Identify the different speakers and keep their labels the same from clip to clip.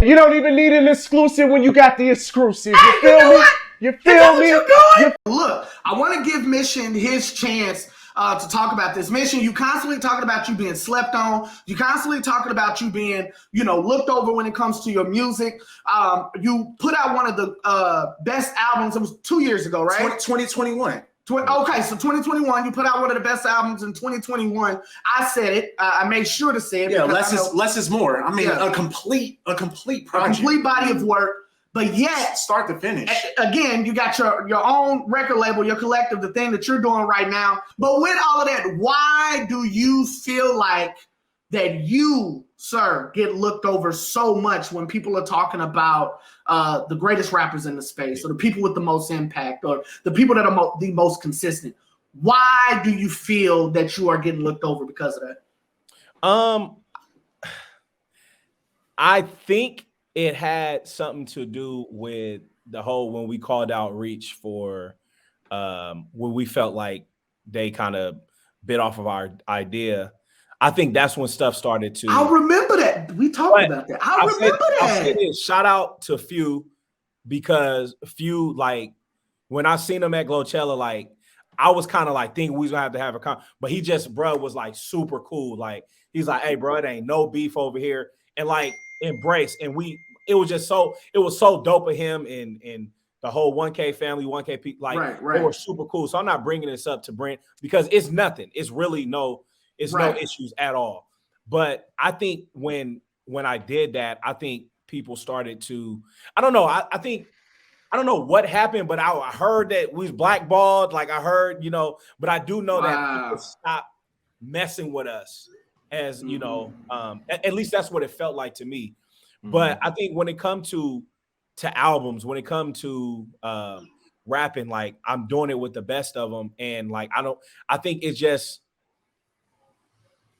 Speaker 1: You don't even need an exclusive when you got the exclusive. You feel me? You feel me?
Speaker 2: Look, I want to give Mission his chance to talk about this. Mission, you constantly talking about you being slept on. You constantly talking about you being, looked over when it comes to your music. You put out one of the best albums. It was 2 years ago, right?
Speaker 3: 2021.
Speaker 2: Okay, so 2021, you put out one of the best albums in 2021. I said it. I made sure to say it.
Speaker 3: Yeah, less is more. I mean, a complete project.
Speaker 2: A complete body of work. But yet,
Speaker 3: start to finish.
Speaker 2: Again, you got your own record label, your collective, the thing that you're doing right now. But with all of that, why do you feel like that you, sir, get looked over so much when people are talking about the greatest rappers in the space, or the people with the most impact, or the people that are the most consistent? Why do you feel that you are getting looked over because of that?
Speaker 4: I think it had something to do with the whole when we called outreach for when we felt like they kind of bit off of our idea. I think that's when stuff started to.
Speaker 2: I remember that. We talked about that. I remember that.
Speaker 4: Shout out to Few, because Few, like, when I seen him at Glowchella, like, I was kind of like thinking we was gonna have to have a con, but he just, bro, was like super cool. Like, he's like, hey, bro, it ain't no beef over here, and like embrace. And it was so dope of him and the whole 1K family, 1K people, like,
Speaker 2: right.
Speaker 4: They were super cool. So I'm not bringing this up to Brent because it's nothing. It's really no issues at all. But I think when I did that, I think people started to, I don't know. I don't know what happened, but I heard that we was blackballed. Like, I heard, but I do know that people stopped messing with us as, at least that's what it felt like to me. But I think when it comes to albums, when it comes to rapping, like, I'm doing it with the best of them. And like, I think it's just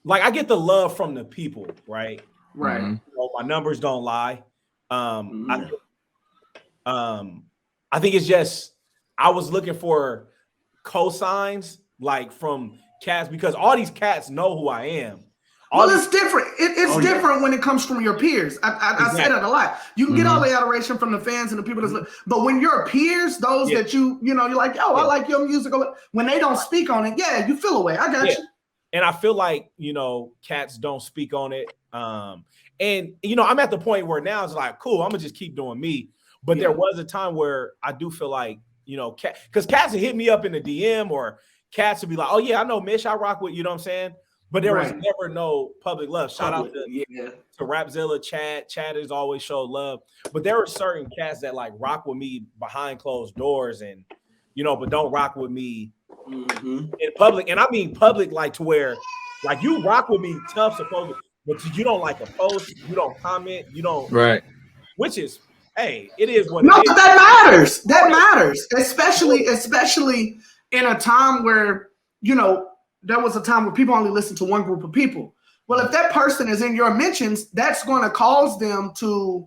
Speaker 4: like, I get the love from the people, right?
Speaker 2: Right.
Speaker 4: My numbers don't lie. I think it's just, I was looking for cosigns, like, from cats, because all these cats know who I am.
Speaker 2: It's different. It's different when it comes from your peers. I say that a lot. You can get all the adoration from the fans and the people that's, but when your peers, those that you're like, I like your music. When they don't speak on it, you feel away. I got you.
Speaker 4: And I feel like, cats don't speak on it. And I'm at the point where now it's like, cool, I'm gonna just keep doing me. But there was a time where I do feel like, because cats would hit me up in the DM, or cats would be like, oh yeah, I know Mish, I rock with, you know what I'm saying? But there was never no public love. Shout out to Rapzilla, Chad. Chad has always showed love. But there were certain cats that like rock with me behind closed doors, and but don't rock with me in public. And I mean public, like, to where, like, you rock with me tough, supposedly, but you don't like a post, you don't comment, you don't, which is, hey, it is what it is.
Speaker 2: But that matters. That matters, especially in a time where there was a time where people only listen to one group of people. Well, if that person is in your mentions, that's going to cause them to,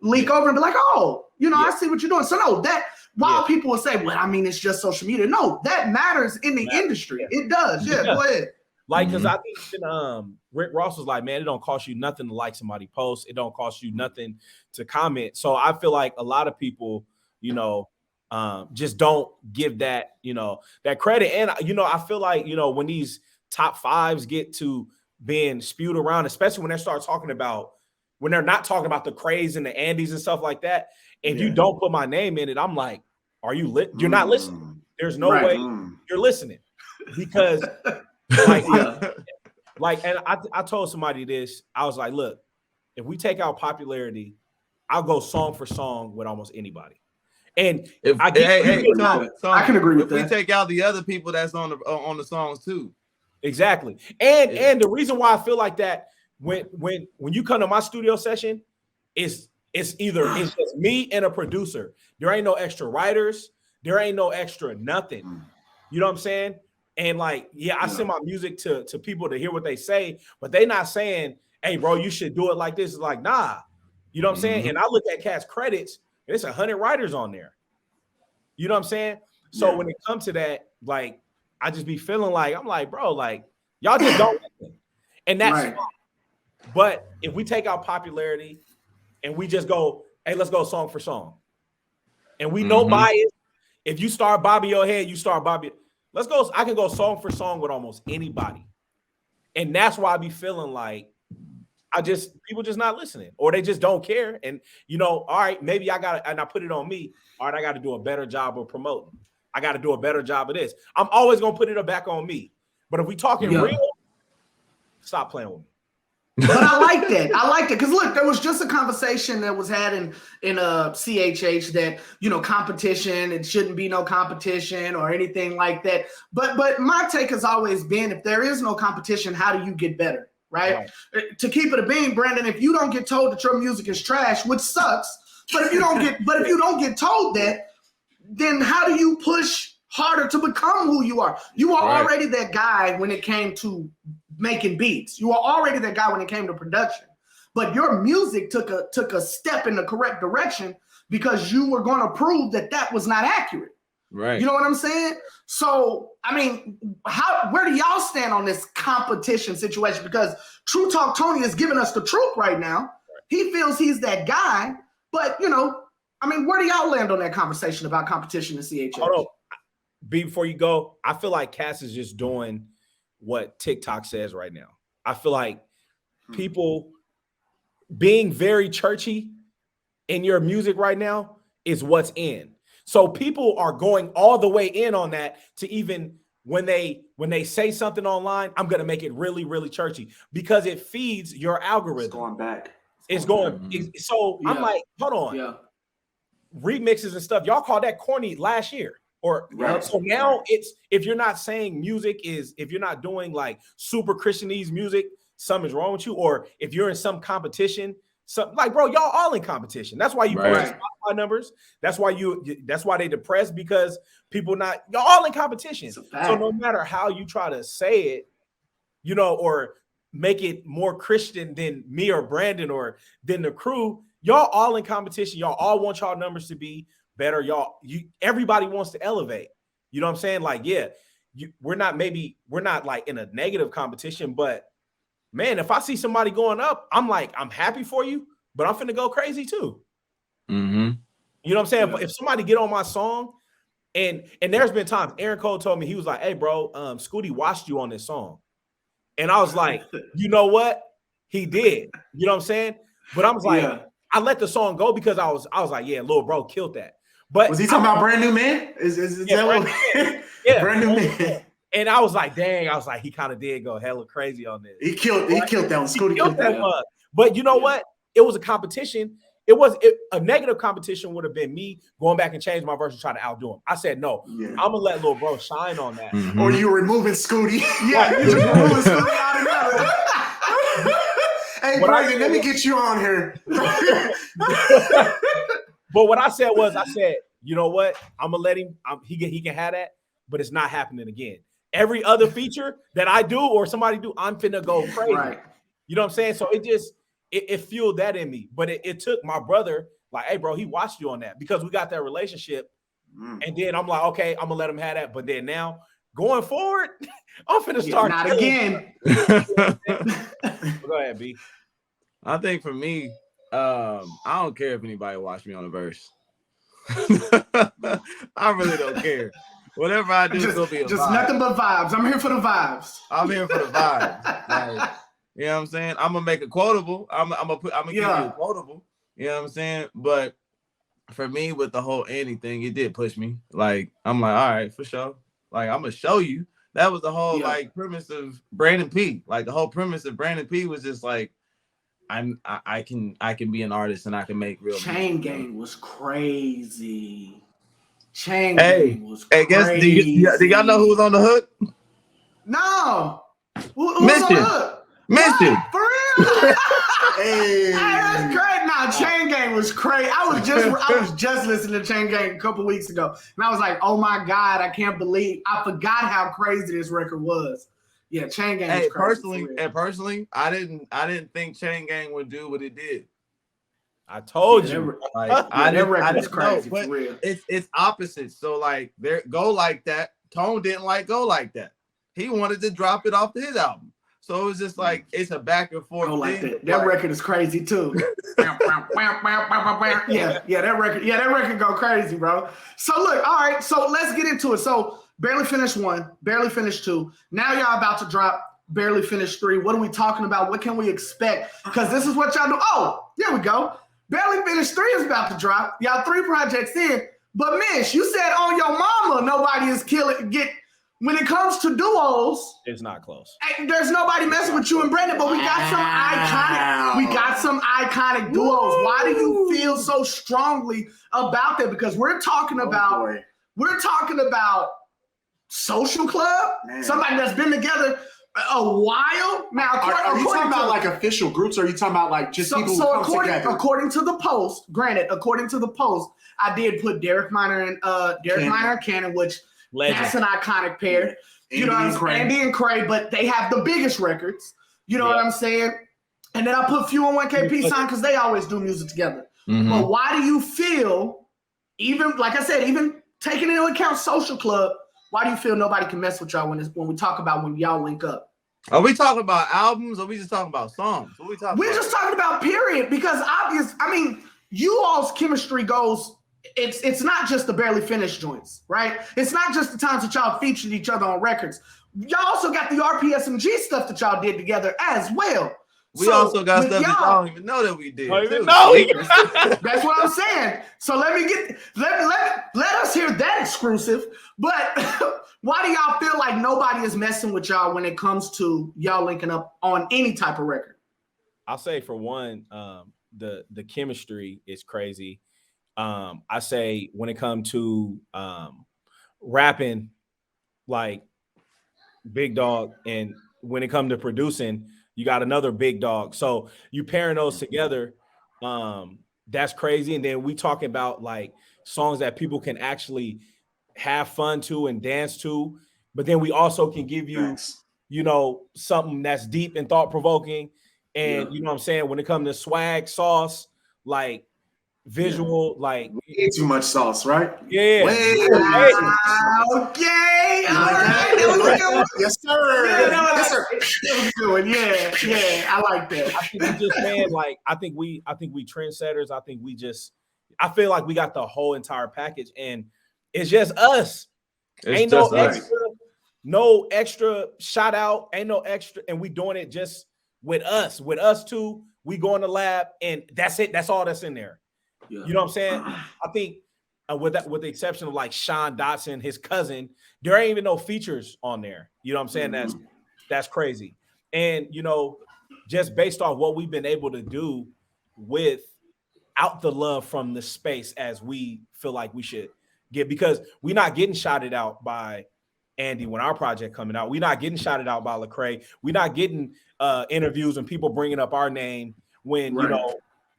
Speaker 2: leak over and be like, oh, I see what you're doing. So no, that while people will say, well, I mean, it's just social media. No, that matters in the industry. It does. Yeah, go ahead.
Speaker 4: Like, because I think Rick Ross was like, man, it don't cost you nothing to like somebody post. It don't cost you nothing to comment. So I feel like a lot of people, just don't give that, that credit. And, I feel like, when these top fives get to being spewed around, especially when they start talking about, when they're not talking about the Craze and the Andes and stuff like that, if you don't put my name in it, I'm like, are you lit? You're not listening. There's no way you're listening, because and I told somebody this. I was like, look, if we take out popularity, I'll go song for song with almost anybody. And
Speaker 5: I
Speaker 2: can agree with that.
Speaker 5: We take out the other people that's on the songs too.
Speaker 4: Exactly. And the reason why I feel like that, when you come to my studio session, it's just me and a producer. There ain't no extra writers. There ain't no extra nothing. You know what I'm saying? And like, I send my music to people to hear what they say, but they not saying, hey, bro, you should do it like this. It's like, nah. You know what I'm saying? And I look at Cat's credits, there's 100 writers on there. You know what I'm saying? So when it comes to that, like, I just be feeling like, I'm like, bro, like, y'all just don't listen. And that's fine. But if we take out popularity, and we just go, hey, let's go song for song. And we know bias. If you start Bobby your head, you start Bobby. Let's go. I can go song for song with almost anybody. And that's why I be feeling like people just not listening, or they just don't care. And all right, maybe and I put it on me. All right, I got to do a better job of promoting. I got to do a better job of this. I'm always gonna put it back on me. But if we talking real, stop playing with me.
Speaker 2: But I like that. I like that because look, there was just a conversation that was had in CHH that competition. It shouldn't be no competition or anything like that. But my take has always been, if there is no competition, how do you get better? Right? To keep it a bean, Brandon, if you don't get told that your music is trash, which sucks, but if you don't get told that, then how do you push harder to become who you are? You are already that guy when it came to making beats. You are already that guy when it came to production. But your music took a step in the correct direction because you were going to prove that was not accurate.
Speaker 5: Right.
Speaker 2: You know what I'm saying? So, I mean, where do y'all stand on this competition situation? Because True Talk Tony is giving us the truth right now. He feels he's that guy, but I mean, where do y'all land on that conversation about competition in CHH?
Speaker 4: Hold on. Before you go, I feel like Cass is just doing what TikTok says right now. I feel like people being very churchy in your music right now is what's in. So people are going all the way in on that to even when they say something online, I'm going to make it really, really churchy because it feeds your algorithm.
Speaker 3: It's going back.
Speaker 4: It's going. So I'm like, hold on.
Speaker 2: Yeah.
Speaker 4: Remixes and stuff. Y'all called that corny last year. So now it's, if you're not saying if you're not doing like super Christianese music, something's wrong with you. Or if you're in some competition, bro, y'all all in competition. That's why you post Spotify numbers. That's why they depressed, because y'all all in competition. So no matter how you try to say it, or make it more Christian than me or Brandon or than the crew, y'all all in competition. Y'all all want y'all numbers to be better. Everybody wants to elevate. You know what I'm saying? Like, we're not like in a negative competition, but man, if I see somebody going up, I'm like, I'm happy for you, but I'm finna go crazy too.
Speaker 5: Mm-hmm.
Speaker 4: You know what I'm saying? If somebody get on my song, and there's been times Aaron Cole told me, he was like, hey bro, Scooty watched you on this song. And I was like, you know what? He did. You know what I'm saying? But I was like, I let the song go because I was like, yeah, little bro killed that. But
Speaker 3: was he talking about Brand New Man? Is that Brand New Man?
Speaker 4: And I was like, dang, he kind of did go hella crazy on this.
Speaker 3: He killed that one. Scooty killed that one.
Speaker 4: But you know what? It was a competition. A negative competition would have been me going back and change my verse and try to outdo him. I said, no, I'm going to let little bro shine on that.
Speaker 3: Mm-hmm. Or you removing Scooty. Yeah, you removing Scooty out of that. Hey, Brandon, let me get you on here.
Speaker 4: But what I said was, you know what? I'm going to let him, he can have that, but it's not happening again. Every other feature that I do or somebody do, I'm finna go crazy. Right. You know what I'm saying? So it fueled that in me. But it took my brother, like, hey, bro, he watched you on that because we got that relationship. And then I'm like, okay, I'm going to let him have that. But then now, going forward, I'm finna start.
Speaker 2: Not again.
Speaker 4: Go ahead, B.
Speaker 5: I think for me, I don't care if anybody watch me on a verse. I really don't care. Whatever I do, it's gonna be a
Speaker 2: just
Speaker 5: vibe.
Speaker 2: Nothing but vibes. I'm here for the vibes.
Speaker 5: I'm here for the vibes. Like, you know what I'm saying? I'm gonna make it quotable. I'm gonna give you a quotable. You know what I'm saying? But for me, with the whole anything, it did push me. Like, I'm like, all right, for sure. Like, I'm gonna show you. That was the whole like premise of Brandon P. Like, the whole premise of Brandon P was just like, I can be an artist and I can make real
Speaker 2: Chain
Speaker 5: music.
Speaker 2: Gang was crazy. Chain Gang was
Speaker 5: crazy. Guess, do y'all know who was on the hook?
Speaker 2: No. Who's on the hook?
Speaker 5: Mission.
Speaker 2: What? For real? Hey, that's great. Nah, Chain Gang was crazy. I was just listening to Chain Gang a couple weeks ago, and I was like, oh my God, I can't believe I forgot how crazy this record was. Yeah, Chain Gang was crazy.
Speaker 5: Personally, I didn't think Chain Gang would do what it did.
Speaker 4: I told you.
Speaker 2: That record was crazy
Speaker 5: know,
Speaker 2: for real.
Speaker 5: It's opposite. So like, there Go Like That. Tone didn't like Go Like That. He wanted to drop it off his album. So it was just like it's a back and forth
Speaker 2: like
Speaker 5: thing.
Speaker 2: That record is crazy too. Yeah, that record go crazy, bro. So look, all right, so let's get into it. So barely finished 1, barely finished 2. Now y'all about to drop barely finished 3. What are we talking about? What can we expect? Because this is what y'all do. Oh, there we go. Barely finished 3 is about to drop. Y'all 3 projects in. But Mish, you said on your mama, nobody is when it comes to duos,
Speaker 4: it's not close.
Speaker 2: There's nobody messing with you and Brandon, but we got some iconic duos. Why do you feel so strongly about that? Because we're talking about Social Club, somebody that's been together a while now.
Speaker 3: Are you talking about like official groups, or are you talking about like just people who come together?
Speaker 2: According to the post, I did put Derek Minor and Cannon, which
Speaker 4: Legend.
Speaker 2: That's an iconic pair. You know what I'm saying? Andy and Cray, but they have the biggest records. You know what I'm saying? And then I put Few and 1KP sign because they always do music together. Mm-hmm. But why do you feel, even like I said, even taking into account Social Club, why do you feel nobody can mess with y'all when we talk about when y'all link up?
Speaker 5: Are we talking about albums or are we just talking about songs? What are we talking
Speaker 2: We're just talking about period, because you all's chemistry goes. It's not just the barely finished joints, right? It's not just the times that y'all featured each other on records. Y'all also got the RPSMG stuff that y'all did together as well.
Speaker 5: We also got stuff that y'all don't even know that we did.
Speaker 2: That's what I'm saying. So let us hear that exclusive. But why do y'all feel like nobody is messing with y'all when it comes to y'all linking up on any type of record?
Speaker 4: I'll say for one, the chemistry is crazy. I say when it comes to rapping, like Big Dog, and when it comes to producing, you got another big dog. So you pairing those together, that's crazy. And then we talking about like songs that people can actually have fun to and dance to, but then we also can give you, something that's deep and thought provoking. And you know what I'm saying? When it comes to swag, sauce, like visual, like
Speaker 3: way too much sauce, right?
Speaker 2: Yeah. Okay. All right.
Speaker 3: Yes, sir.
Speaker 2: Yes, sir. Yeah. I like that.
Speaker 4: I think we just, man, like I think we trendsetters. I feel like we got the whole entire package, and it's just us. Ain't no extra shout out. Ain't no extra, and we doing it just with us. With us too. We go in the lab, and that's it. That's all that's in there. Yeah. You know what I'm saying? I think with the exception of like Sean Dotson, his cousin, there ain't even no features on there. You know what I'm saying? That's crazy. And just based off what we've been able to do without the love from the space as we feel like we should get, because we're not getting shouted out by Andy when our project coming out. We're not getting shouted out by Lecrae. We're not getting interviews and people bringing up our name when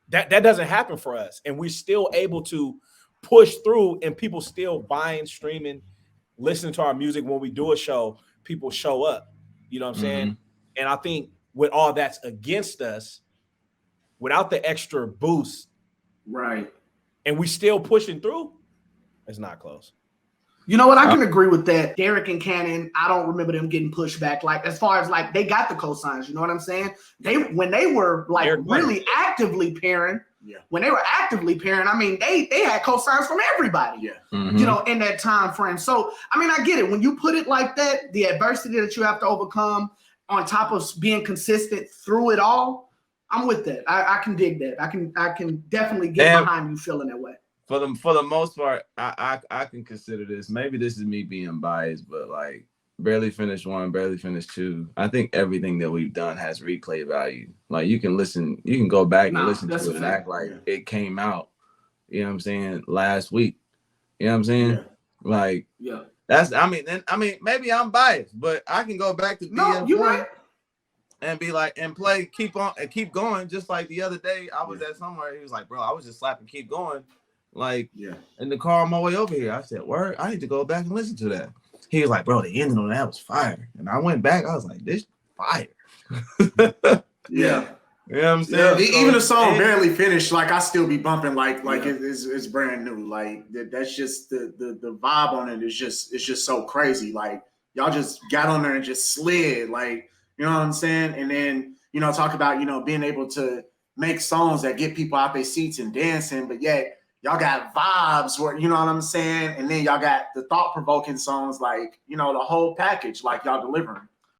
Speaker 4: that doesn't happen for us, and we're still able to push through, and people still buying, streaming, listening to our music. When we do a show, people show up. You know what I'm saying? And I think with all that's against us, without the extra boost,
Speaker 2: right,
Speaker 4: and we still pushing through, it's not close.
Speaker 2: You know what? I can agree with that. Derek and Cannon, I don't remember them getting pushed back. Like, as far as like they got the cosigns, you know what I'm saying? When they were like really actively pairing, I mean, they had cosigns from everybody. Yeah. In that time frame. So I mean, I get it. When you put it like that, the adversity that you have to overcome on top of being consistent through it all, I'm with that. I can dig that. I can definitely get behind you feeling that way.
Speaker 5: For the most part, I can consider this. Maybe this is me being biased, but like barely finished 1, barely finished 2. I think everything that we've done has replay value. Like you can go back and listen to it and act like it came out. You know what I'm saying? Last week. You know what I'm saying? Yeah. Like that's. I mean, maybe I'm biased, but I can go back to BF1 and be like and play, keep going. Just like the other day, I was at somewhere. He was like, "Bro, I was just slapping, keep going." Like in the car on my way over here, I said, "Word, I need to go back and listen to that." He was like, "Bro, the ending on that was fire," and I went back. I was like, "This fire."
Speaker 3: Yeah,
Speaker 5: you know what I'm saying.
Speaker 3: Yeah. Even the song barely finished, like I still be bumping like it's brand new. Like that's just the vibe on it is just so crazy. Like y'all just got on there and just slid. Like you You know what I'm saying? And then, talk about, being able to make songs that get people out their seats and dancing, but yet y'all got vibes where, you know what I'm saying? And then y'all got the thought-provoking songs, like, the whole package, like y'all delivering.